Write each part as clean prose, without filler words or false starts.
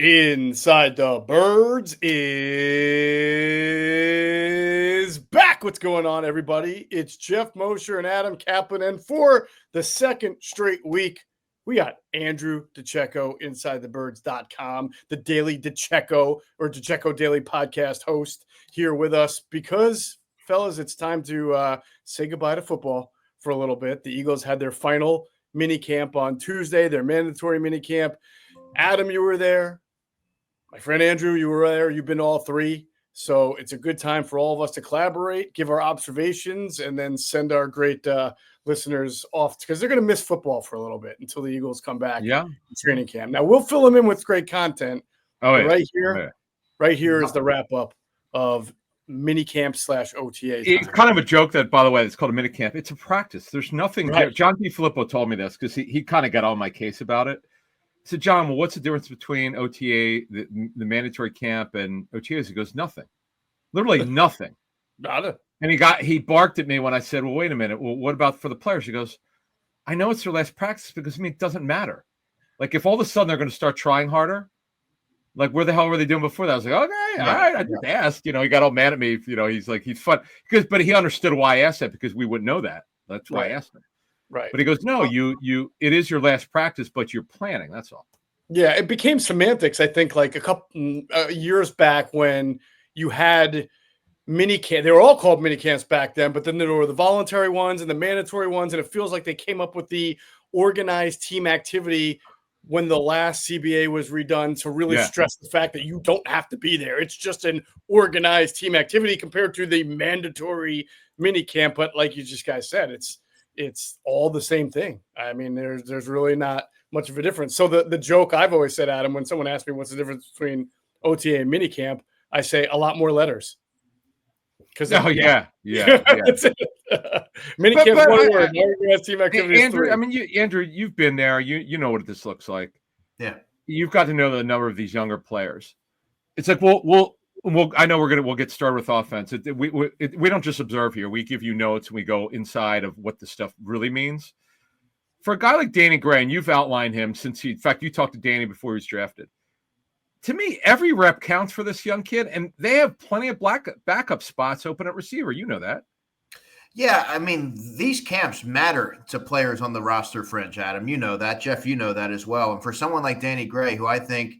Inside the Birds is back. What's going on, everybody? It's Geoff, Mosher, and Adam Caplan. And for the second straight week, we got Andrew DiCecco, InsideTheBirds.com, the Daily DiCecco or DiCecco Daily Podcast host here with us because, fellas, it's time to say goodbye to football for a little bit. The Eagles had their final minicamp on Tuesday, their mandatory minicamp. Adam, you were there. My friend Andrew, you were there. You've been all three. So it's a good time for all of us to collaborate, give our observations, and then send our great listeners off because they're going to miss football for a little bit until the Eagles come back in training camp. Now, we'll fill them in with great content. Right here is the wrap-up of minicamp /OTA. It's kind of a joke that, by the way, it's called a minicamp. It's a practice. There's nothing there. John DiFilippo told me this because he kind of got on my case about it. I said, John, well, what's the difference between OTA, the mandatory camp, and OTAs? He goes, nothing. Literally nothing. Nada. And he barked at me when I said, well, wait a minute. Well, what about for the players? He goes, I know it's their last practice because, it doesn't matter. Like, if all of a sudden they're going to start trying harder, like, where the hell were they doing before that? I was like, okay, all right. I just asked. He got all mad at me. He's like, he's fun. But he understood why I asked that because we wouldn't know that. That's why I asked him. Right. But he goes, no, it is your last practice, but you're planning. That's all. Yeah, it became semantics, I think, like a couple years back when you had minicamp. They were all called minicamps back then, but then there were the voluntary ones and the mandatory ones, and it feels like they came up with the organized team activity when the last CBA was redone to really stress the fact that you don't have to be there. It's just an organized team activity compared to the mandatory minicamp. But like you just guys said, it's all the same thing. I mean, there's really not much of a difference. So the joke I've always said, Adam, when someone asks me what's the difference between OTA and minicamp, I say a lot more letters. Minicamp, one word. Team activity. Andrew, Andrew, you've been there. You know what this looks like. Yeah, you've got to know the number of these younger players. It's like we'll I know we'll get started with offense. We don't just observe here. We give you notes and we go inside of what the stuff really means. For a guy like Danny Gray, and you've outlined him in fact, you talked to Danny before he was drafted. To me, every rep counts for this young kid, and they have plenty of backup spots open at receiver. You know that. Yeah, these camps matter to players on the roster fringe, Adam. You know that. Geoff, you know that as well. And for someone like Danny Gray, who I think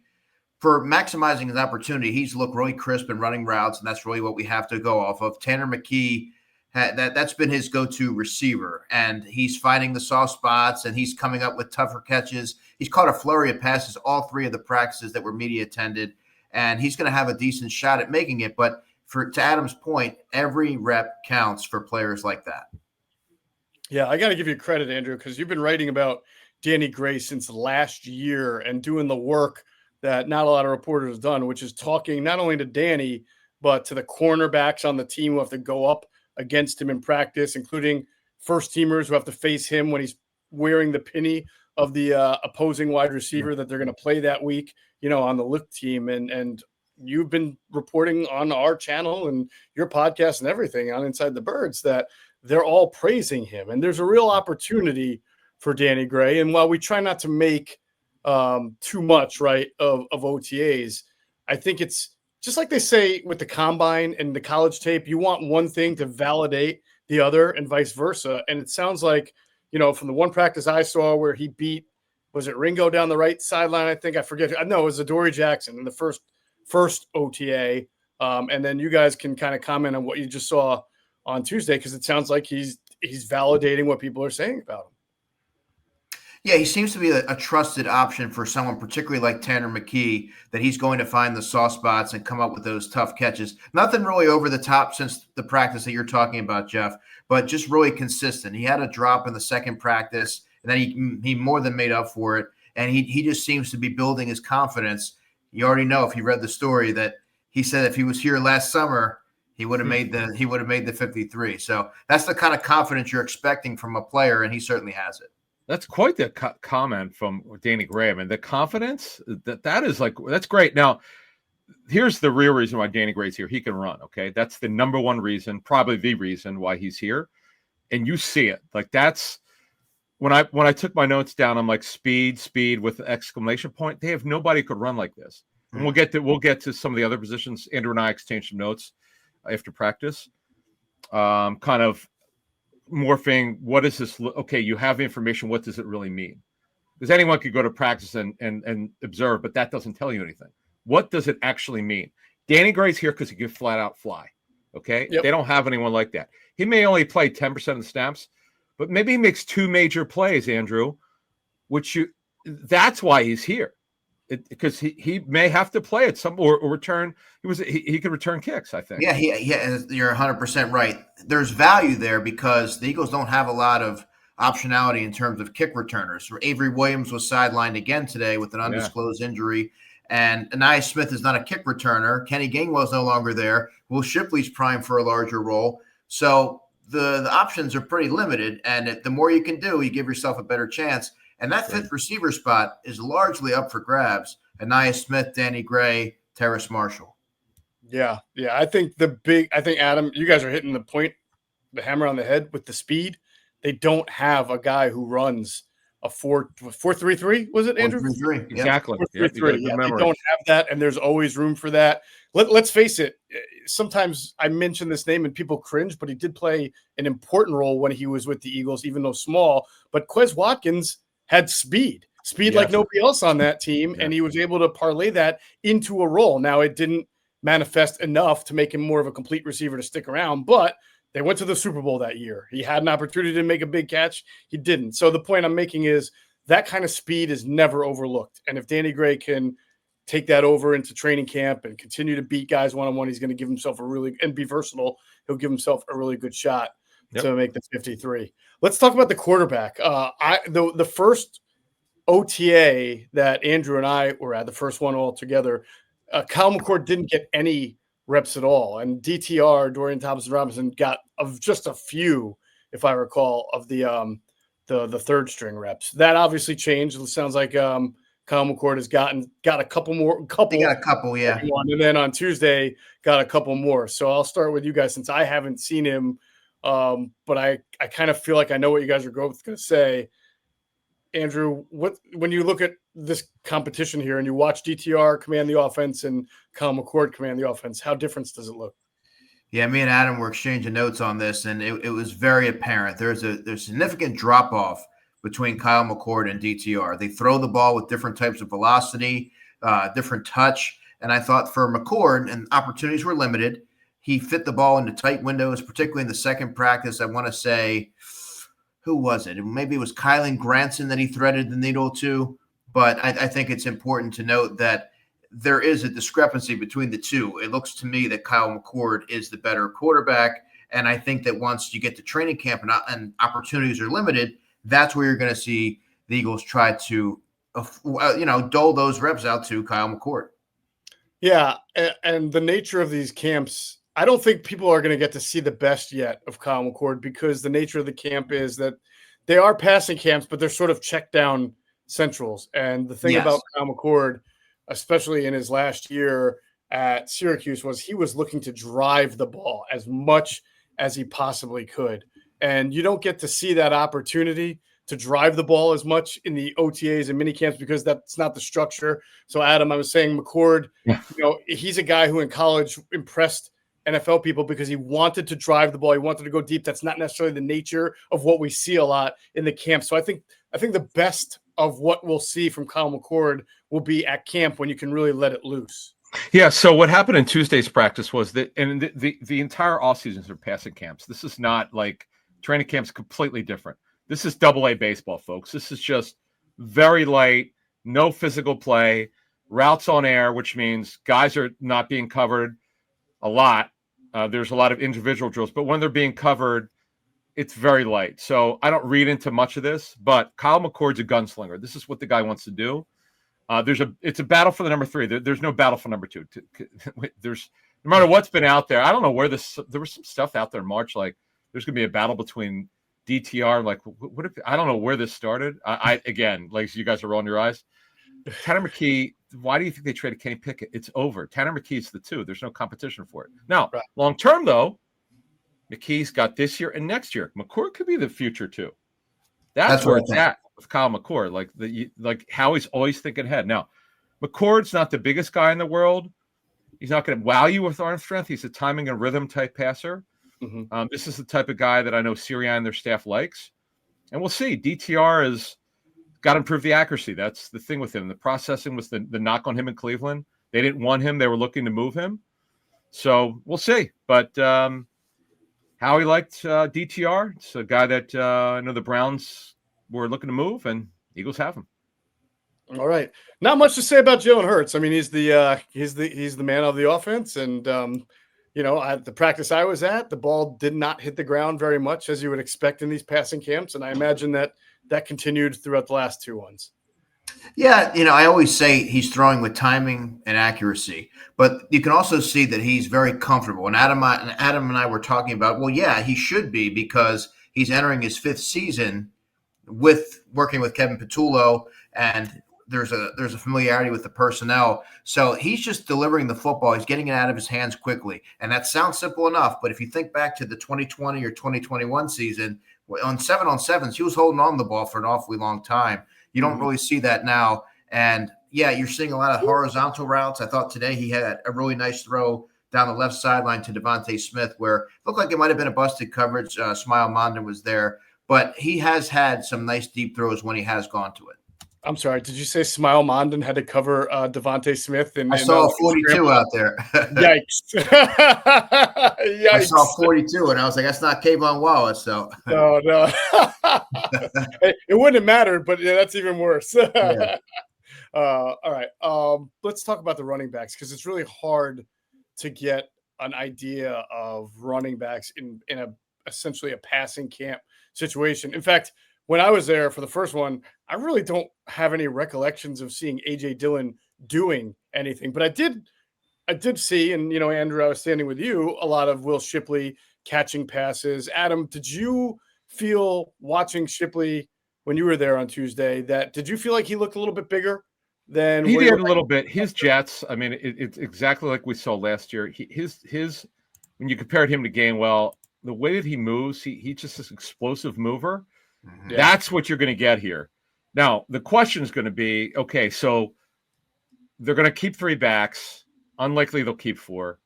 for maximizing his opportunity, he's looked really crisp in running routes, and that's really what we have to go off of. Tanner McKee, that's been his go-to receiver, and he's finding the soft spots, and he's coming up with tougher catches. He's caught a flurry of passes all three of the practices that were media attended, and he's going to have a decent shot at making it. But to Adam's point, every rep counts for players like that. Yeah, I got to give you credit, Andrew, because you've been writing about Danny Gray since last year and doing the work that not a lot of reporters have done, which is talking not only to Danny, but to the cornerbacks on the team who have to go up against him in practice, including first teamers who have to face him when he's wearing the penny of the opposing wide receiver that they're going to play that week, on the lift team. And you've been reporting on our channel and your podcast and everything on Inside the Birds that they're all praising him. And there's a real opportunity for Danny Gray. And while we try not to make too much, of OTAs, I think it's just like they say with the combine and the college tape, you want one thing to validate the other and vice versa. And it sounds like, from the one practice I saw where he beat, was it Ringo down the right sideline? I think I forget. No, it was Adoree Jackson in the first OTA. And then you guys can kind of comment on what you just saw on Tuesday, because it sounds like he's validating what people are saying about him. Yeah, he seems to be a trusted option for someone, particularly like Tanner McKee, that he's going to find the soft spots and come up with those tough catches. Nothing really over the top since the practice that you're talking about, Geoff, but just really consistent. He had a drop in the second practice, and then he more than made up for it, and he just seems to be building his confidence. You already know, if you read the story, that he said if he was here last summer, he would have made the 53. So that's the kind of confidence you're expecting from a player, and he certainly has it. That's quite the comment from Danny Gray. The confidence, that's great. Now, here's the real reason why Danny Gray's here. He can run, okay? That's the number one reason, probably the reason why he's here. And you see it. Like, that's when I took my notes down, I'm like, speed with exclamation point. They have nobody who could run like this. And we'll get to some of the other positions. Andrew and I exchanged some notes after practice, kind of morphing. What is this? Okay, you have information. What does it really mean? Because anyone could go to practice and observe, but that doesn't tell you anything. What does it actually mean? Danny Gray's here because he can flat out fly. Okay, They don't have anyone like that. He may only play 10% of the snaps, but maybe he makes 2 major plays, Andrew. That's why he's here. Because he may have to play at some or return. He could return kicks, I think. Yeah, you're 100% right. There's value there because the Eagles don't have a lot of optionality in terms of kick returners. Avery Williams was sidelined again today with an undisclosed injury, and Anais Smith is not a kick returner. Kenny Gainwell's no longer there. Will Shipley's primed for a larger role. So the options are pretty limited, and the more you can do, you give yourself a better chance. And that fifth receiver spot is largely up for grabs. Anais Smith, Danny Gray, Terrace Marshall. Yeah. I think Adam, you guys are hitting the hammer on the head with the speed. They don't have a guy who runs a 4.33. Was it, Andrew? 4.33. Exactly. 4.33. Yeah, they don't have that, and there's always room for that. Let's face it. Sometimes I mention this name and people cringe, but he did play an important role when he was with the Eagles, even though small. But Quez Watkins had speed like nobody else on that team, and he was able to parlay that into a role. Now, it didn't manifest enough to make him more of a complete receiver to stick around, but they went to the Super Bowl that year. He had an opportunity to make a big catch. He didn't. So the point I'm making is that kind of speed is never overlooked. And if Danny Gray can take that over into training camp and continue to beat guys one-on-one, he's going to give himself and be versatile. He'll give himself a really good shot to make the 53. Let's talk about the quarterback. The first OTA that Andrew and I were at, the first one all together, Kyle McCord didn't get any reps at all. And DTR, Dorian Thompson-Robinson, got of just a few, if I recall, of the third string reps. That obviously changed. It sounds like Kyle McCord has got a couple more. He got a couple, yeah. And then on Tuesday, got a couple more. So I'll start with you guys since I haven't seen him. But I kind of feel like I know what you guys are both going to say. Andrew, when you look at this competition here and you watch DTR command the offense and Kyle McCord command the offense, how different does it look? Yeah, me and Adam were exchanging notes on this, and it was very apparent. There's significant drop-off between Kyle McCord and DTR. They throw the ball with different types of velocity, different touch, and I thought for McCord, and opportunities were limited, he fit the ball into tight windows, particularly in the second practice. I want to say, who was it? Maybe it was Kylan Granson that he threaded the needle to, but I think it's important to note that there is a discrepancy between the two. It looks to me that Kyle McCord is the better quarterback, and I think that once you get to training camp and opportunities are limited, that's where you're going to see the Eagles try to, dole those reps out to Kyle McCord. Yeah, and the nature of these camps, I don't think people are going to get to see the best yet of Kyle McCord because the nature of the camp is that they are passing camps, but they're sort of check down centrals. And the thing about Kyle McCord, especially in his last year at Syracuse, was he was looking to drive the ball as much as he possibly could. And you don't get to see that opportunity to drive the ball as much in the OTAs and minicamps because that's not the structure. So, Adam, I was saying McCord, he's a guy who in college impressed NFL people because he wanted to drive the ball. He wanted to go deep. That's not necessarily the nature of what we see a lot in the camp. So I think the best of what we'll see from Kyle McCord will be at camp when you can really let it loose. Yeah. So what happened in Tuesday's practice was that, and the entire off seasons are passing camps. This is not like training camps, completely different. This is AA baseball, folks. This is just very light, no physical play, routes on air, which means guys are not being covered a lot. There's a lot of individual drills, but when they're being covered, it's very light. So I don't read into much of this, but Kyle McCord's a gunslinger. This is what the guy wants to do. It's a battle for the number 3. There's no battle for number 2. There's no matter what's been out there. I don't know where there was some stuff out there in March, like there's going to be a battle between DTR. Like what if, I don't know where this started. Again, like you guys are rolling your eyes. Tanner McKee, why do you think they traded Kenny Pickett? It's over. Tanner McKee's the 2. There's no competition for it. Now, long term, though, McKee's got this year and next year. McCord could be the future, too. That's where it's at with Kyle McCord. Like Howie's always thinking ahead. Now, McCord's not the biggest guy in the world. He's not going to wow you with arm strength. He's a timing and rhythm type passer. Mm-hmm. This is the type of guy that I know Sirianni and their staff likes. And we'll see. DTR has got to improve the accuracy. That's the thing with him. The processing was the knock on him in Cleveland. They didn't want him. They were looking to move him. So we'll see. But Howie liked DTR. It's a guy that I know the Browns were looking to move, and Eagles have him. All right. Not much to say about Jalen Hurts. I mean, he's the man of the offense, and at the practice I was at, the ball did not hit the ground very much, as you would expect in these passing camps, and I imagine that continued throughout the last two ones. Yeah, I always say he's throwing with timing and accuracy, but you can also see that he's very comfortable. And Adam and I were talking about, well, yeah, he should be, because he's entering his 5th season with working with Kevin Patullo, and there's a familiarity with the personnel. So he's just delivering the football. He's getting it out of his hands quickly. And that sounds simple enough, but if you think back to the 2020 or 2021 season, on 7-on-7s, he was holding on the ball for an awfully long time. You don't really see that now. And yeah, you're seeing a lot of horizontal routes. I thought today he had a really nice throw down the left sideline to Devontae Smith, where it looked like it might have been a busted coverage. Smile Mondon was there, but he has had some nice deep throws when he has gone to it. I'm sorry. Did you say Smile Mondon had to cover Devontae Smith? I saw 42 out there. Yikes! Yikes! I saw 42, and I was like, "That's not Kayvon Wallace." So no. It wouldn't have mattered, but yeah, that's even worse. Yeah. All right. Let's talk about the running backs, because it's really hard to get an idea of running backs in essentially a passing camp situation. In fact, when I was there for the first one, I really don't have any recollections of seeing A.J. Dillon doing anything. But I did see, and, Andrew, I was standing with you, a lot of Will Shipley catching passes. Adam, did you feel, watching Shipley when you were there on Tuesday, did you feel like he looked a little bit bigger than he did a little bit? His jets, I mean, it's exactly like we saw last year. His when you compared him to Gainwell, the way that he moves, he's just this explosive mover. Yeah. That's what you're going to get here. Now, the question is going to be, okay, so they're going to keep 3 backs. Unlikely they'll keep 4.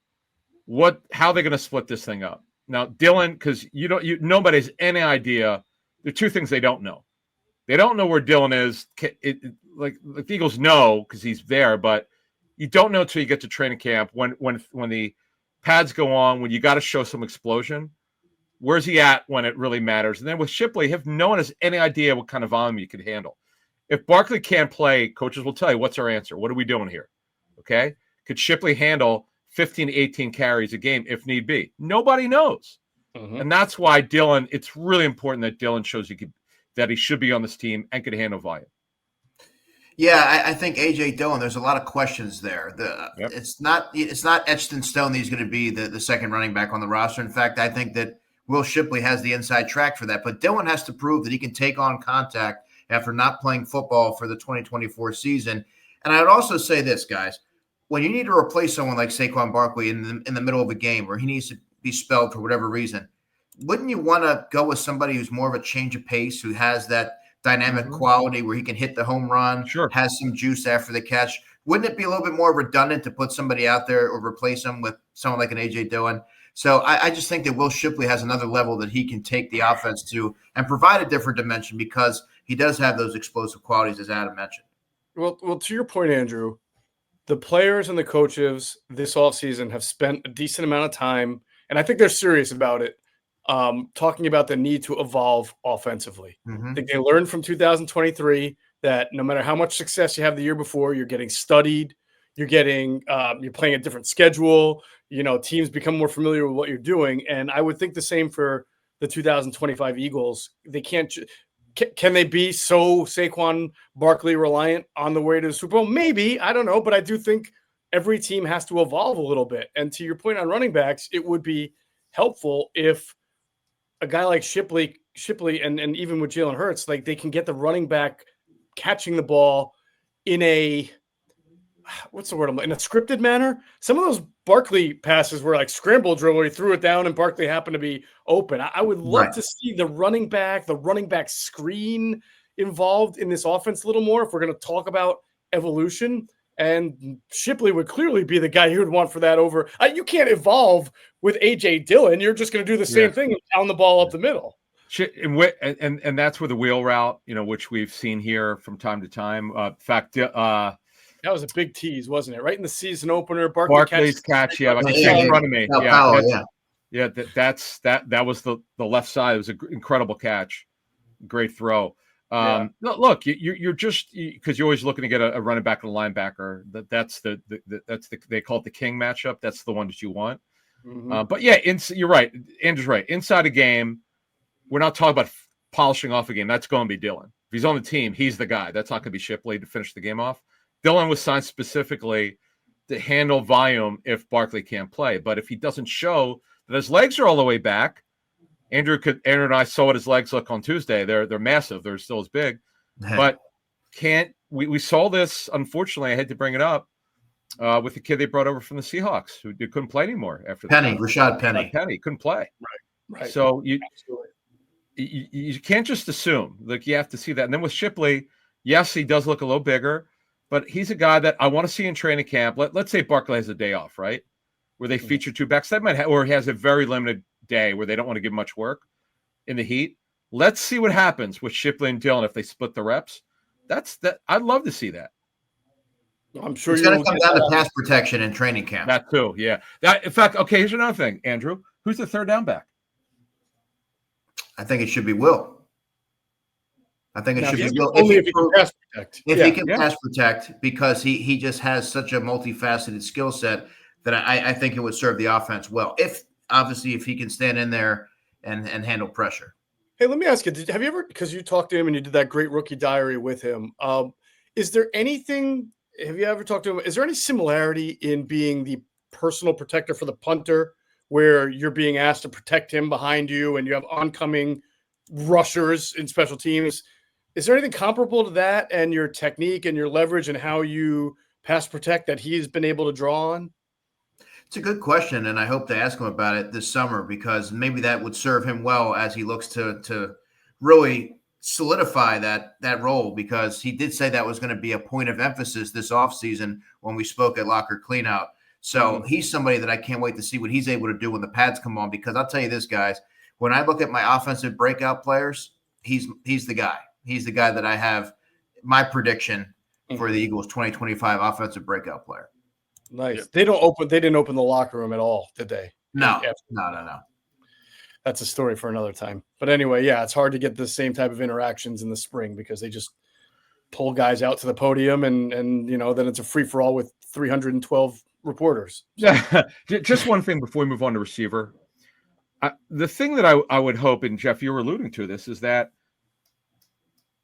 How are they going to split this thing up? Now, Dillon, because nobody has any idea. There are 2 things they don't know. They don't know where Dillon is. Like the Eagles know because he's there, but you don't know until you get to training camp when the pads go on, when you got to show some explosion. Where's he at when it really matters? And then with Shipley, if no one has any idea what kind of volume you could handle. If Barkley can't play, coaches will tell you, what's our answer? What are we doing here? Okay? Could Shipley handle 15 to 18 carries a game if need be? Nobody knows. Mm-hmm. And that's why Dillon, it's really important that Dillon shows that he should be on this team and could handle volume. Yeah, I think A.J. Dillon, there's a lot of questions there. Yep. It's not etched in stone that he's going to be the second running back on the roster. In fact, I think that Will Shipley has the inside track for that. But Dillon has to prove that he can take on contact after not playing football for the 2024 season. And I would also say this, guys. When you need to replace someone like Saquon Barkley in the middle of a game where he needs to be spelled for whatever reason, wouldn't you want to go with somebody who's more of a change of pace, who has that dynamic quality where he can hit the home run, sure, has some juice after the catch? Wouldn't it be a little bit more redundant to put somebody out there or replace him with someone like an A.J. Dillon? So I just think that Will Shipley has another level that he can take the offense to and provide a different dimension, because he does have those explosive qualities, as Adam mentioned. Well, to your point, Andrew, the players and the coaches this offseason have spent a decent amount of time, and I think they're serious about it, talking about the need to evolve offensively. Mm-hmm. I think they learned from 2023 that no matter how much success you have the year before, you're getting studied, you're playing a different schedule. Teams become more familiar with what you're doing. And I would think the same for the 2025 Eagles. They can't Can they be so Saquon Barkley reliant on the way to the Super Bowl? Maybe. I don't know. But I do think every team has to evolve a little bit. And to your point on running backs, it would be helpful if a guy like Shipley and even with Jalen Hurts, like they can get the running back catching the ball in a – what's the word? In a scripted manner. Some of those Barkley passes were like scramble drill where he threw it down and Barkley happened to be open. I would love to see the running back screen involved in this offense a little more if we're going to talk about evolution. And Shipley would clearly be the guy you would want for that over. You can't evolve with A.J. Dillon. You're just going to do the same thing and pound the ball up the middle. And that's where the wheel route, which we've seen here from time to time. In fact, that was a big tease, wasn't it? Right in the season opener, Barkley's catch. Yeah, in front of me. Yeah, that was the left side. It was an incredible catch, great throw. Look, you're just because you're always looking to get a running back and a linebacker. That's they call it the king matchup. That's the one that you want. Mm-hmm. But yeah, you're right. Andrew's right. Inside a game, we're not talking about polishing off a game. That's going to be Dillon. If he's on the team, he's the guy. That's not going to be Shipley to finish the game off. Dillon was signed specifically to handle volume if Barkley can't play. But if he doesn't show that his legs are all the way back, Andrew and I saw what his legs look on Tuesday. They're massive. They're still as big. But we saw this, unfortunately, I had to bring it up, with the kid they brought over from the Seahawks who couldn't play anymore after Rashad Penny. Penny couldn't play. Right. So you can't just assume. Like, you have to see that. And then with Shipley, yes, he does look a little bigger, but he's a guy that I want to see in training camp. Let's say Barkley has a day off, right? Where they feature two backs. That might or he has a very limited day where they don't want to give much work in the heat. Let's see what happens with Shipley and Dillon if they split the reps. I'd love to see that. I'm sure it's going to come down to pass protection in training camp. That too, yeah. In fact, okay, here's another thing, Andrew. Who's the third down back? I think it should be Will. I think it should be Will. Only if he can pass protect. If he can pass protect, because he just has such a multifaceted skill set that I think it would serve the offense well. If he can stand in there and handle pressure. Hey, let me ask you, have you ever, because you talked to him and you did that great rookie diary with him, is there anything, have you ever talked to him, is there any similarity in being the personal protector for the punter where you're being asked to protect him behind you and you have oncoming rushers in special teams? Is there anything comparable to that and your technique and your leverage and how you pass protect that he's been able to draw on? It's a good question, and I hope to ask him about it this summer because maybe that would serve him well as he looks to really solidify that role, because he did say that was going to be a point of emphasis this offseason when we spoke at Locker Cleanout. So he's somebody that I can't wait to see what he's able to do when the pads come on, because I'll tell you this, guys, when I look at my offensive breakout players, he's the guy. He's the guy that I have my prediction for the Eagles 2025 offensive breakout player. Nice. They didn't open the locker room at all, did they? No. That's a story for another time. But anyway, yeah, it's hard to get the same type of interactions in the spring because they just pull guys out to the podium and then it's a free for all with 312 reporters. Yeah. Just one thing before we move on to receiver. The thing that I would hope, and Geoff, you were alluding to this, is that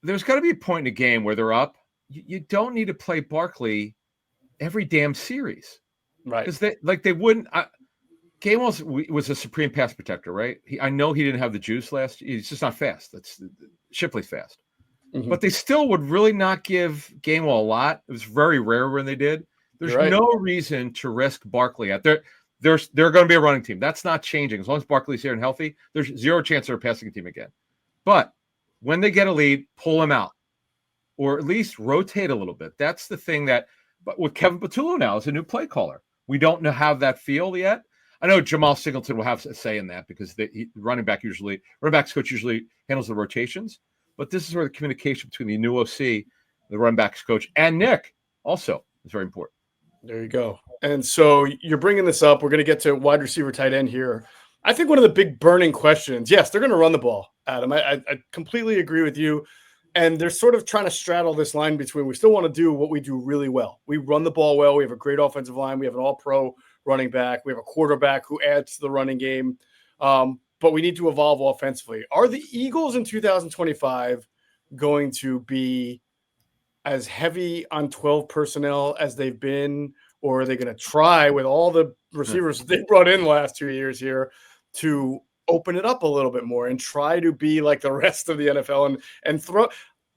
there's got to be a point in a game where they're up. You don't need to play Barkley every damn series, right? Because they wouldn't. Gainwell was a supreme pass protector, right? I know he didn't have the juice last year. He's just not fast. That's Shipley's fast, but they still would really not give Gainwell a lot. It was very rare when they did. There's no reason to risk Barkley out there. They're going to be a running team. That's not changing as long as Barkley's here and healthy. There's zero chance they're a passing team again. But when they get a lead, pull him out, or at least rotate a little bit. That's the thing that. But with Kevin Patullo now as a new play caller, we don't have that feel yet. I know Jamal Singleton will have a say in that because running backs coach usually handles the rotations. But this is where the communication between the new OC, the running backs coach, and Nick also is very important. There you go. And so you're bringing this up. We're going to get to wide receiver, tight end here. I think one of the big burning questions, yes, they're going to run the ball, Adam. I completely agree with you. And they're sort of trying to straddle this line between we still want to do what we do really well. We run the ball well. We have a great offensive line. We have an all-pro running back. We have a quarterback who adds to the running game. But we need to evolve offensively. Are the Eagles in 2025 going to be as heavy on 12 personnel as they've been, or are they going to try with all the receivers they brought in the last 2 years here to open it up a little bit more and try to be like the rest of the NFL and throw?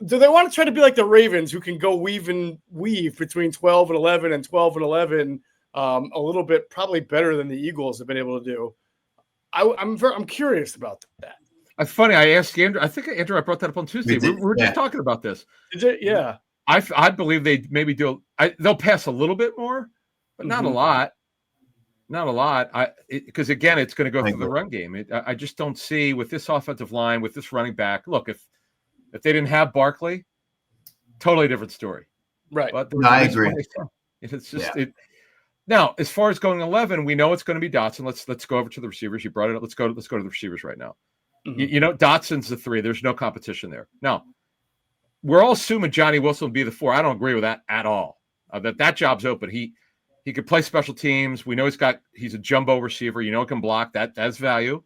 Do they want to try to be like the Ravens, who can go weave between 12 and 11 and 12 and 11 a little bit, probably better than the Eagles have been able to do? I'm curious about that. It's funny. I asked Andrew. I think Andrew, I brought that up on Tuesday. We were just talking about this. Did you? Yeah. I believe they maybe do. They'll pass a little bit more, but not a lot. Not a lot. Because again, it's going to go through the run game. I just don't see with this offensive line, with this running back. Look, if they didn't have Barkley, totally different story. Right. But no, I agree. It's just Now, as far as going 11, we know it's going to be Dotson. Let's go over to the receivers. You brought it up. Let's go to the receivers right now. You know, Dotson's the 3. There's no competition there. Now, we're all assuming Johnny Wilson will be the 4. I don't agree with that at all. That job's open. He could play special teams. We know he's a jumbo receiver. You know, he can block. That's value.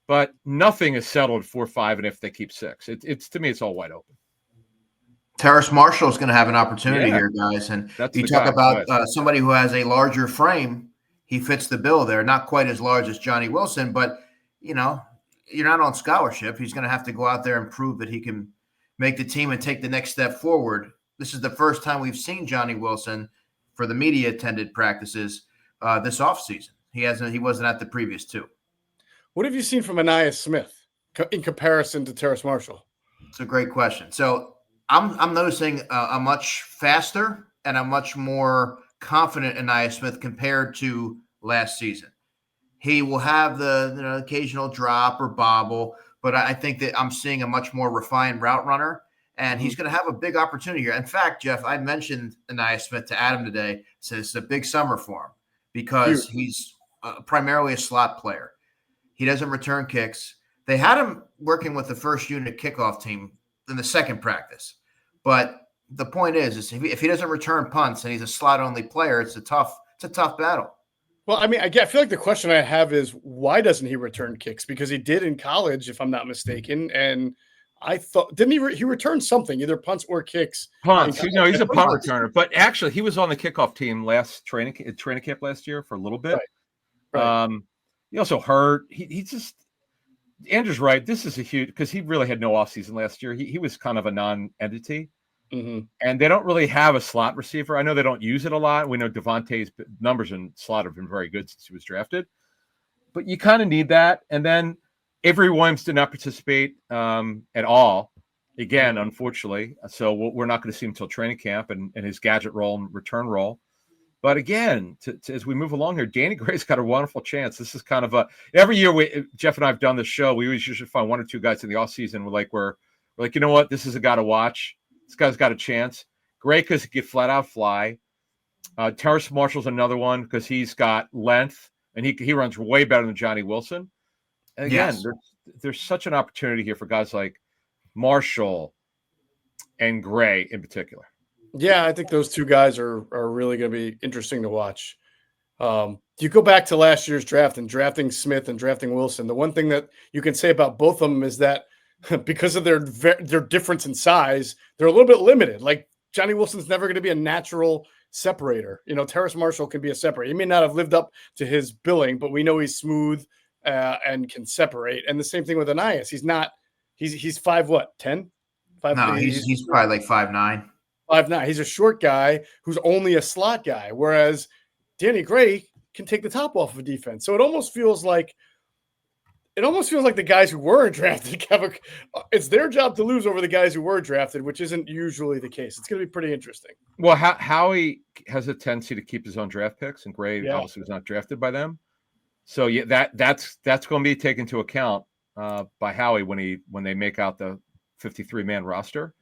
But nothing is settled 4-5, and if they keep 6, it's to me, it's all wide open. Terrace Marshall is going to have an opportunity here, guys. And you talk about somebody who has a larger frame. He fits the bill there. Not quite as large as Johnny Wilson, but, you know, you're not on scholarship. He's going to have to go out there and prove that he can make the team and take the next step forward. This is the first time we've seen Johnny Wilson for the media-attended practices this offseason. He wasn't at the previous 2. What have you seen from Ainias Smith in comparison to Terrace Marshall? It's a great question. So I'm noticing a much faster and a much more confident Ainias Smith compared to last season. He will have the occasional drop or bobble, but I think that I'm seeing a much more refined route runner, and he's going to have a big opportunity here. In fact, Geoff, I mentioned Ainias Smith to Adam today. Said it's a big summer for him because he's primarily a slot player. He doesn't return kicks. They had him working with the first unit kickoff team in the second practice. But the point is if he doesn't return punts and he's a slot-only player, it's a tough battle. Well, I mean, I feel like the question I have is why doesn't he return kicks? Because he did in college, if I'm not mistaken. And I thought, didn't he returned something, either punts or kicks? Punts. No, he's a punt returner. But actually, he was on the kickoff team last training camp last year for a little bit. Right. He also hurt. He just – Andrew's right. This is a huge – because he really had no offseason last year. He was kind of a non-entity. And they don't really have a slot receiver. I know they don't use it a lot. We know Devontae's numbers in slot have been very good since he was drafted. But you kind of need that. And then Avery Williams did not participate at all, again, unfortunately. So we're not going to see him until training camp and his gadget role and return role. But again, as we move along here, Danny Gray's got a wonderful chance. This is kind of every year Geoff and I have done this show. We always usually find 1 or 2 guys in the offseason. We're like, you know what? This is a guy to watch. This guy's got a chance. Gray because he could flat out fly. Terrace Marshall's another one because he's got length and he runs way better than Johnny Wilson. And again, there's such an opportunity here for guys like Marshall and Gray in particular. Yeah, I think those 2 guys are really going to be interesting to watch. You go back to last year's draft and drafting Smith and drafting Wilson. The one thing that you can say about both of them is that because of their difference in size, they're a little bit limited. Like Johnny Wilson's never going to be a natural separator. You know, Terrace Marshall can be a separator. He may not have lived up to his billing, but we know he's smooth and can separate. And the same thing with Ainias. He's not. He's 5'10"? 5'8"? No, he's probably like 5'9". 5'9". He's a short guy who's only a slot guy, whereas Danny Gray can take the top off of a defense. So it almost feels like the guys who weren't drafted it's their job to lose over the guys who were drafted, which isn't usually the case. It's going to be pretty interesting. Well, Howie has a tendency to keep his own draft picks, and Gray obviously was not drafted by them. So yeah, that's going to be taken into account by Howie when they make out the 53-man roster.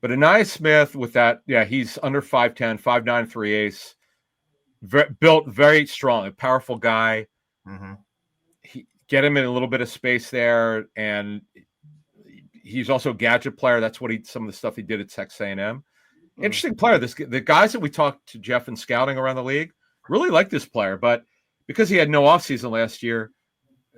But Ainias Smith with that, he's under 5'10", 5'9", 3/8, built very strong, a powerful guy. Get him in a little bit of space there, and he's also a gadget player. That's what some of the stuff he did at Texas A&M. Interesting player. The guys that we talked to Geoff and scouting around the league really like this player, but because he had no offseason last year,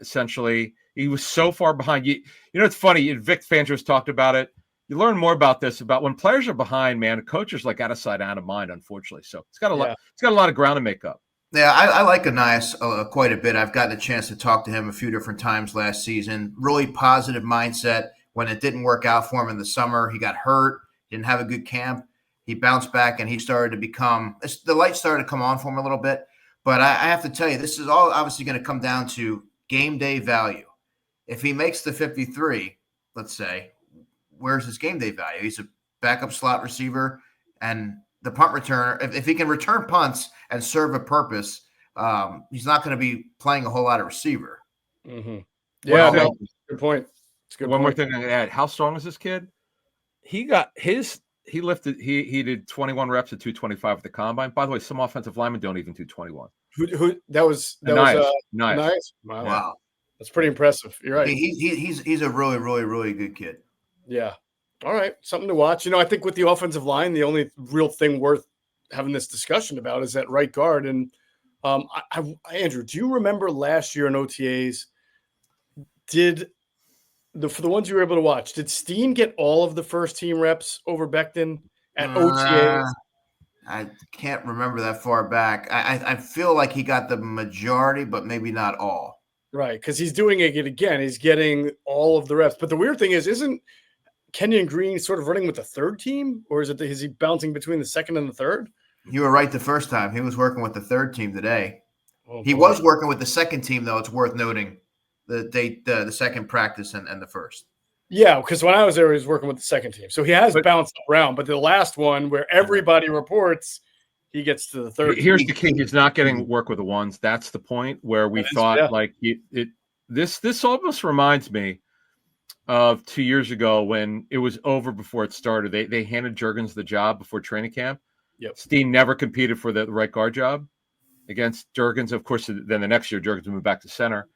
essentially he was so far behind. You know, it's funny. VicFangio has talked about it. You learn more about this about when players are behind. Man, coaches like out of sight, out of mind. Unfortunately, so it's got a lot. It's got a lot of ground to make up. Yeah, I like Ainias quite a bit. I've gotten a chance to talk to him a few different times last season. Really positive mindset. When it didn't work out for him in the summer, he got hurt, didn't have a good camp. He bounced back, and he started to become – the light started to come on for him a little bit. But I have to tell you, this is all obviously going to come down to game day value. If he makes the 53, let's say, where's his game day value? He's a backup slot receiver, and the punt returner. If he can return punts and serve a purpose, he's not going to be playing a whole lot of receiver. Mm-hmm. Yeah, no, good point. It's a good One more point. thing I'm going to add. How strong is this kid? He did 21 reps at 225 at the combine. By the way, some offensive linemen don't even do 21. That was nice. Wow. That's pretty impressive. You're right. He's a really, really, really good kid. Yeah. All right. Something to watch. I think with the offensive line, the only real thing worth having this discussion about is that right guard. And Andrew, do you remember last year in OTAs, for the ones you were able to watch, did Steen get all of the first team reps over Becton at OTAs? I can't remember that far back. I feel like he got the majority, but maybe not all. Right, because he's doing it again. He's getting all of the reps. But the weird thing is, isn't Kenyon Green sort of running with the third team? Or is he bouncing between the second and the third? You were right the first time. He was working with the third team today. Oh, he was working with the second team, though. It's worth noting the second practice and the first. Yeah, because when I was there, he was working with the second team. So he has bounced around. But the last one where everybody reports, he gets to the third. Here's the key. He's not getting work with the ones. That's the point where we thought this almost reminds me of 2 years ago when it was over before it started. They handed Juergens the job before training camp. Yep. Steen never competed for the right guard job against Juergens. Of course, then the next year, Juergens moved back to center.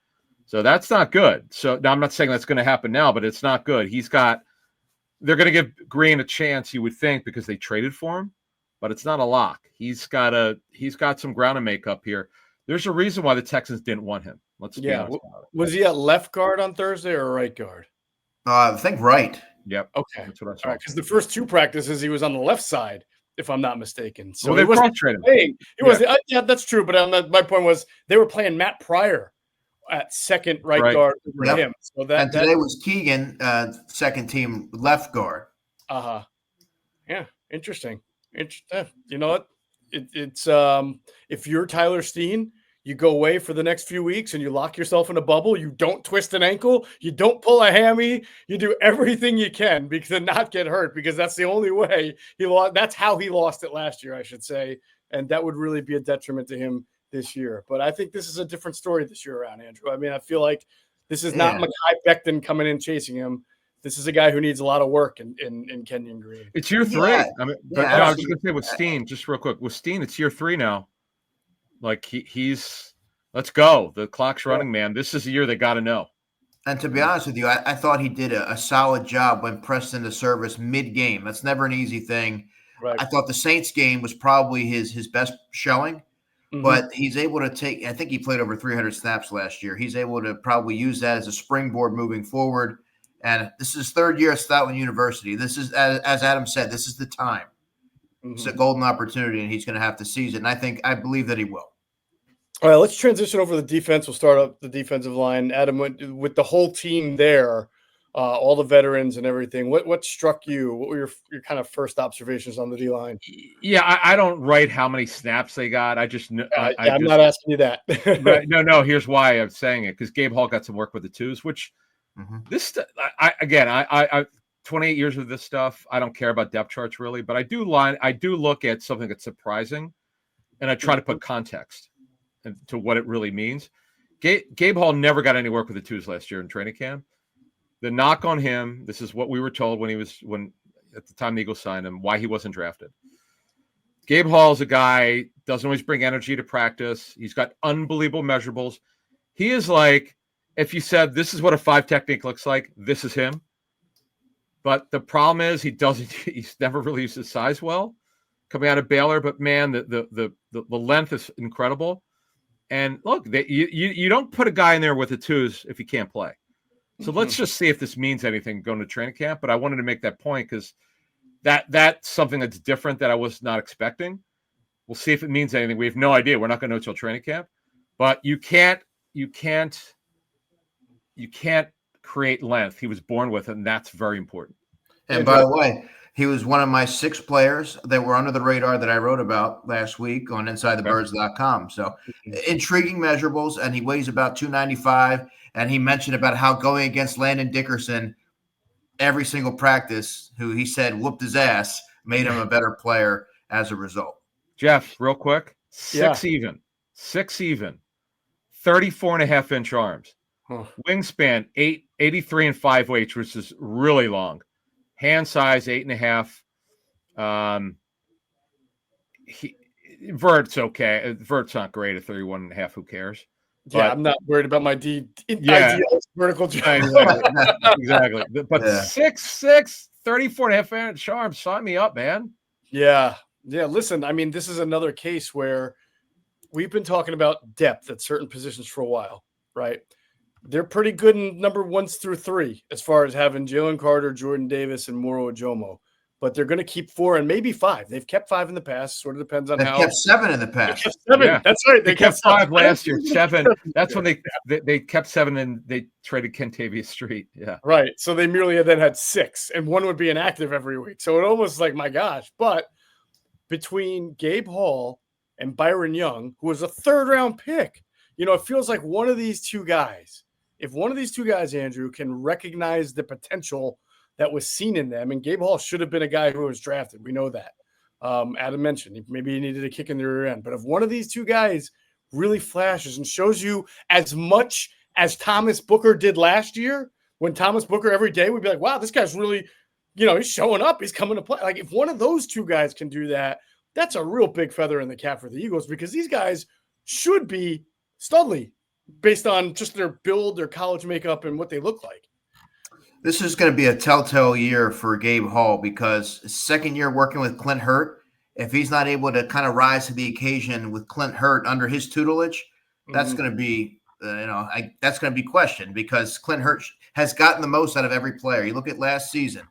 So that's not good. So now I'm not saying that's going to happen now, but it's not good. They're going to give Green a chance, you would think, because they traded for him, but it's not a lock. He's got some ground to make up here. There's a reason why the Texans didn't want him. Let's be honest about it. Was he at left guard on Thursday or right guard? I think right. Yep. Okay. That's what I saw. All right, because the first two practices he was on the left side, if I'm not mistaken. So they wasn't traded. Yeah, that's true. But my point was they were playing Matt Pryor at second right guard for him. So today was Keegan, second team left guard. Yeah, interesting. You know what? It's if you're Tyler Steen, you go away for the next few weeks and you lock yourself in a bubble. You don't twist an ankle. You don't pull a hammy. You do everything you can to not get hurt, because that's the only way he lost. That's how he lost it last year, I should say. And that would really be a detriment to him this year. But I think this is a different story this year around, Andrew. I mean, I feel like this is not Mekhi Becton coming in chasing him. This is a guy who needs a lot of work in Kenyon Green. It's year 3. I mean, I was just going to say with Steen, just real quick, with Steen, it's year 3 now. Like he's let's go. The clock's running, man. This is the year they got to know. And to be honest with you, I thought he did a solid job when pressed into service mid-game. That's never an easy thing. Right. I thought the Saints game was probably his best showing, but he's able to take – I think he played over 300 snaps last year. He's able to probably use that as a springboard moving forward. And this is his third year at Stoutland University. This is, as Adam said, this is the time. It's a golden opportunity, and he's going to have to seize it. And I believe that he will. All right, let's transition over to the defense. We'll start up the defensive line. Adam, with the whole team there, all the veterans and everything, what struck you? What were your kind of first observations on the D-line? Yeah, I don't write how many snaps they got. I just know. I'm not asking you that. No, here's why I'm saying it, because Gabe Hall got some work with the twos, which this – I 28 years of this stuff, I don't care about depth charts really, but I do look at something that's surprising, and I try to put context to what it really means. Gabe Hall never got any work with the twos last year in training camp. The knock on him, this is what we were told when at the time the Eagles signed him, why he wasn't drafted. Gabe Hall is a guy, doesn't always bring energy to practice. He's got unbelievable measurables. He is like, if you said this is what a 5 technique looks like, this is him. But the problem is he's never really used his size well coming out of Baylor. But man, the length is incredible. And look, you don't put a guy in there with the twos if he can't play. So let's just see if this means anything going to training camp. But I wanted to make that point because that's something that's different that I was not expecting. We'll see if it means anything. We have no idea. We're not going to know until training camp. But you can't create length. He was born with it, and that's very important. And by the way, he was one of my 6 players that were under the radar that I wrote about last week on InsideTheBirds.com. So intriguing measurables, and he weighs about 295. And he mentioned about how going against Landon Dickerson, every single practice, who he said whooped his ass, made him a better player as a result. Jeff, real quick, Yeah. 6 even, 34.5-inch arms, wingspan 83 and 5/8, which is really long, hand size 8.5. Vert's okay. Vert's not great at 31.5. Who cares? Yeah, But I'm not worried about my Yeah. ideal vertical jump. Exactly. But Yeah. 6'6", 34.5-inch arms, sign me up, man. Yeah. Listen, I mean, this is another case where we've been talking about depth at certain positions for a while, right? They're pretty good in number 1s through 3 as far as having Jalen Carter, Jordan Davis, and Moro Ojomo. But they're going to keep 4 and maybe 5. They've kept 5 in the past. Sort of depends on They've how. kept 7 in the They past. kept 7. Yeah. That's right. They kept 5 last year. 7. That's when they kept 7 and they traded Kentavious Street. Yeah. Right. So they merely then had 6, and one would be inactive every week. So it almost like, my gosh. But between Gabe Hall and Byron Young, who was a 3rd-round pick, it feels like one of these two guys, if one of these two guys, Andrew, can recognize the potential that was seen in them, and Gabe Hall should have been a guy who was drafted. We know that. Adam mentioned maybe he needed a kick in the rear end. But if one of these two guys really flashes and shows you as much as Thomas Booker did last year, when Thomas Booker every day would be like, wow, this guy's really, he's showing up. He's coming to play. Like, if one of those two guys can do that, that's a real big feather in the cap for the Eagles, because these guys should be studly based on just their build, their college makeup, and what they look like. This is going to be a telltale year for Gabe Hall, because his 2nd year working with Clint Hurt, if he's not able to kind of rise to the occasion with Clint Hurt under his tutelage, that's going to be, that's going to be questioned, because Clint Hurt has gotten the most out of every player. You look at last season,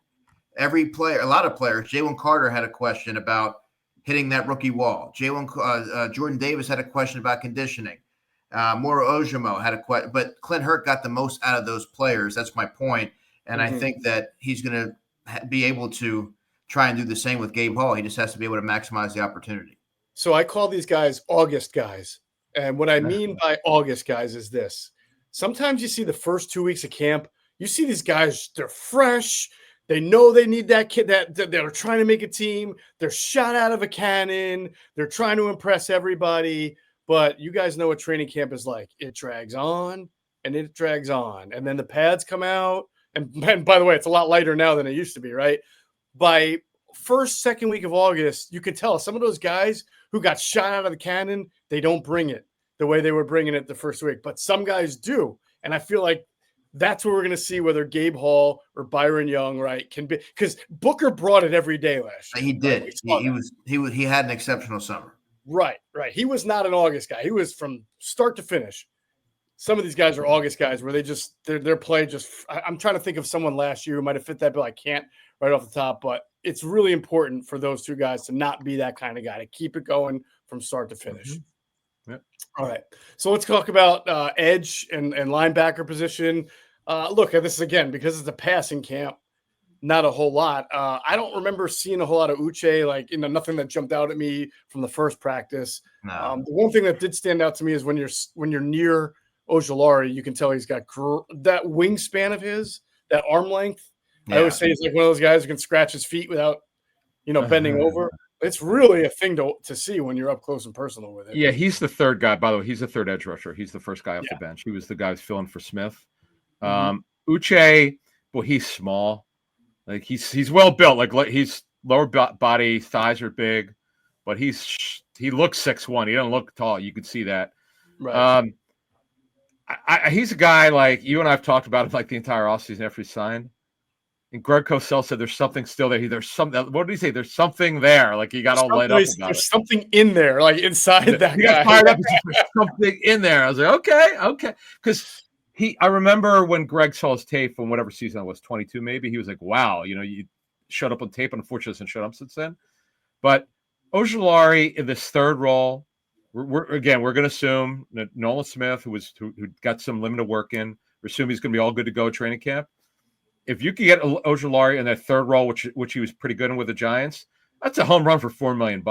every player, a lot of players, Jalen Carter had a question about hitting that rookie wall. Jordan Davis had a question about conditioning. Moro Ojomo had a question, but Clint Hurt got the most out of those players. That's my point. And I think that he's going to be able to try and do the same with Gabe Hall. He just has to be able to maximize the opportunity. So I call these guys August guys. And what I mean by August guys is this. Sometimes you see the first 2 weeks of camp, you see these guys, they're fresh. They know they need that kid, that they're trying to make a team. They're shot out of a cannon. They're trying to impress everybody. But you guys know what training camp is like. It drags on and it drags on. And then the pads come out. And by the way, it's a lot lighter now than it used to be, right? By first, 2nd week of August, you could tell some of those guys who got shot out of the cannon, they don't bring it the way they were bringing it the first week. But some guys do. And I feel like that's where we're going to see whether Gabe Hall or Byron Young, right, can be, because Booker brought it every day last year. He did. Right? He had an exceptional summer. Right. He was not an August guy. He was from start to finish. Some of these guys are August guys where their play just. I'm trying to think of someone last year who might have fit that bill. I can't right off the top, but it's really important for those two guys to not be that kind of guy, to keep it going from start to finish. Yep. All right. So let's talk about edge and linebacker position. Look, this is, again, because it's a passing camp, not a whole lot. I don't remember seeing a whole lot of Uche, nothing that jumped out at me from the first practice. No. The one thing that did stand out to me is when you're near Ojulari, you can tell he's got that wingspan of his, that arm length. Yeah. I always say he's like one of those guys who can scratch his feet without, bending over. It's really a thing to see when you're up close and personal with it. Yeah, he's the 3rd guy. By the way, he's the 3rd edge rusher. He's the first guy off the bench. He was the guy who's filling for Smith. Uche, well, he's small. Like he's well built. Like he's lower body, thighs are big, but he looks 6'1". He doesn't look tall. You could see that. Right. He's a guy like you and I've talked about him like the entire offseason after he signed. And Greg Cosell said there's something still there. There's something. What did he say? There's something there. Like he got all lit up about there's it. something in there, like inside that he guy. Got fired up. There's something in there. I was like, okay. Because I remember when Greg saw his tape from whatever season it was, 22 maybe. He was like, wow, you showed up on tape, and unfortunately hasn't showed up since then. But Ojulari in this 3rd role, we're going to assume that Nolan Smith, who got some limited work in, we assume he's going to be all good to go at training camp. If you could get Ojulari in that 3rd role, which he was pretty good in with the Giants, that's a home run for $4 million.